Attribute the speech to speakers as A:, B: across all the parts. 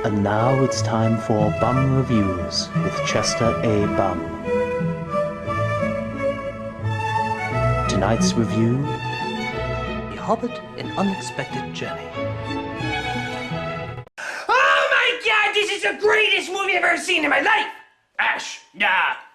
A: And now it's time for Bum Reviews with Chester A. Bum. Tonight's review:
B: The Hobbit, An Unexpected Journey.
C: Oh my god, this is the greatest movie I've ever seen in my life! Ash,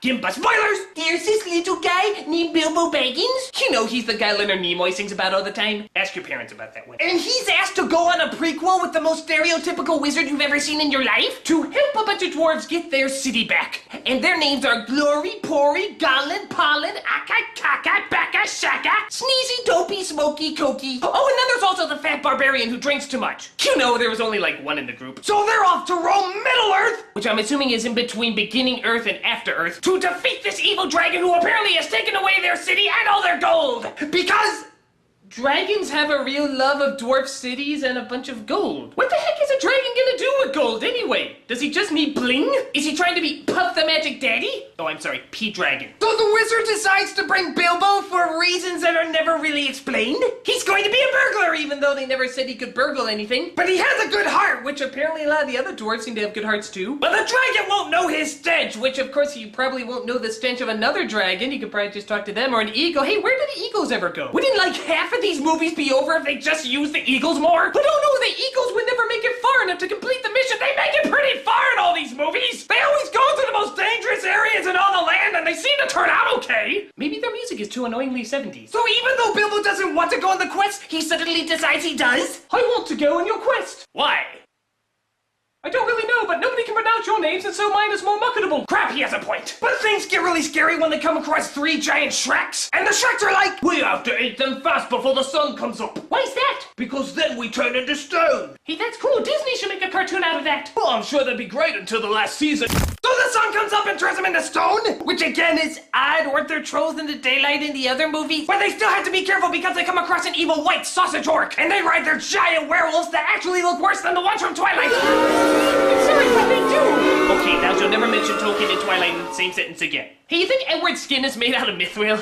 C: Gimpa spoilers!
D: There's this little guy named Bilbo Baggins.
C: You know he's the guy Leonard Nimoy sings about all the time. Ask your parents about that one.
D: And he's asked to go on a prequel with the most stereotypical wizard you've ever seen in your life
C: To help a bunch of dwarves get their city back.
D: and their names are Glory, Pori, Gollin, Pollen, Akka, Kaka, Baka, Shaka, Sneezy, Dopey, Smoky, Cokie.
C: Oh, and then there's also the fat barbarian who drinks too much. You know, there was only like one in the group.
D: So they're off to roam Middle-earth,
C: Which I'm assuming is in between beginning Earth and after Earth, to defeat this evil dragon who apparently has taken away their city and all their gold!
D: because
C: Dragons have a real love of dwarf cities and a bunch of gold. What the heck is a dragon gonna do with gold anyway? Does he just need bling? Is he trying to be Puff the Magic Daddy? Oh, I'm sorry, P-Dragon.
D: so the wizard decides to bring Bilbo for reasons that are never really explained.
C: He's going to be a burglar, even though they never said he could burgle anything.
D: But he has a good heart,
C: Which apparently a lot of the other dwarves seem to have good hearts too. But the dragon won't know his stench, which of course you probably won't know the stench of another dragon. You could probably just talk to them, or an eagle. Hey, where did the eagles ever go? Wouldn't like half of these movies be over if they just used the eagles more? But oh no, the eagles would never make it far enough to complete the mission. They make it pretty far in all these movies. They always go to the most dangerous areas in all the land, and they seem to turn out okay. Maybe their music is too annoyingly 70s.
D: So even though Bilbo doesn't want to go on the quest, he suddenly decides he does?
C: I want to go on your quest. Why? I don't really know, but nobody can pronounce your names, and so mine is more marketable. Crap, he has a point.
D: But things get really scary when they come across 3 giant Shreks, and the Shreks are like,
C: We have to eat them fast before the sun comes up. Why is that?
D: because then we turn into stone.
C: Hey, that's cool. Disney should make a cartoon out of that. Well, I'm sure that'd be great until the last season.
D: So the sun comes up and turns them into stone, which again is odd. Weren't there trolls in the daylight in the other movie? But they still have to be careful because they come across an evil white sausage orc, and they ride their giant werewolves that actually look worse than the ones from Twilight.
C: I'm sorry, but they do. Okay, now you'll never mention Tolkien and Twilight in the same sentence again. Hey, you think Edward's skin is made out of mithril?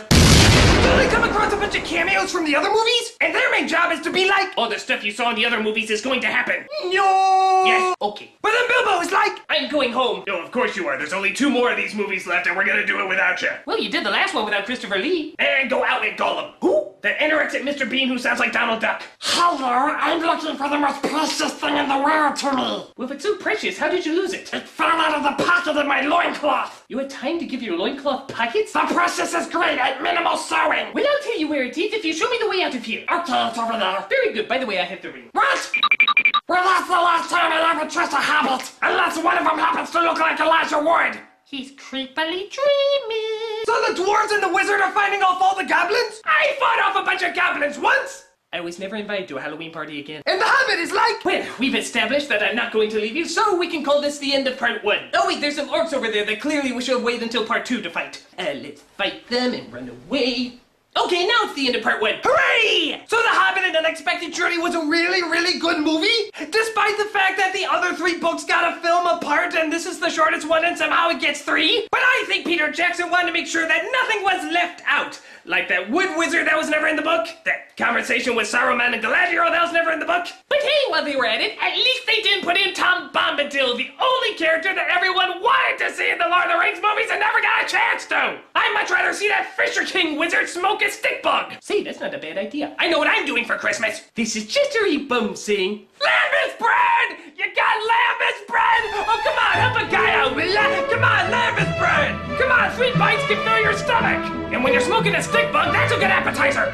D: So they come across a bunch of cameos from the other movies, and their main job is to be like,
C: All the stuff you saw in the other movies is going to happen.
D: no.
C: Yes, okay.
D: But then Bilbo is like,
C: I'm going home. No, of course you are. There's only 2 more of these movies left, and we're gonna do it without you. Well, you did the last one without Christopher Lee. And go out and Gollum. Who? That anorexic Mr. Bean who sounds like Donald Duck.
D: hello, I'm looking for the most precious thing in the world to me.
C: Well, if it's so precious, how did you lose it?
D: It fell out of the pocket in my loincloth.
C: You had time to give your loincloth pockets?
D: The precious is great at minimal sewing.
C: Well, I'll tell you where it is if you show me the way out of here.
D: Okay, it's over there.
C: Very good. By the way, I have the ring.
D: What? Well, that's the last time I ever trust a hobbit. Unless one of them happens to look like Elijah Wood.
C: He's creepily dreaming.
D: So the dwarves and the wizard are fighting off all the goblins?
C: I fought off a bunch of goblins once. I was never invited to a Halloween party again.
D: And the hobbit is like,
C: Well, we've established that I'm not going to leave you, so we can call this the end of part 1. Oh wait, there's some orcs over there that clearly we should have waited until part 2 to fight. Let's fight them and run away. Okay, now it's the end of part 1.
D: hooray! So the Hobbit, An Unexpected Journey was a really, really good movie? Despite the fact that the other 3 books got a film apart and this is the shortest one and somehow it gets 3?
C: But I think Peter Jackson wanted to make sure that nothing was left out. Like that wood wizard that was never in the book, that conversation with Saruman and Galadriel that was never in the book. But hey, while they were at it, at least they didn't put in Tom Bombadil, the only character that everyone wanted to see in the Lord of the Rings movies and never got a chance to. I'd much rather see that Fisher King wizard smoke a stick bug. See, that's not a bad idea. I know what I'm doing for Christmas. This is Chester E. Bum saying, Lambus bread! You got Lambus bread? Oh, come on, help a guy out, will ya? Come on, Lambus bread! Come on, 3 bites can fill your stomach! And when you're smoking a stick bug, that's a good appetizer!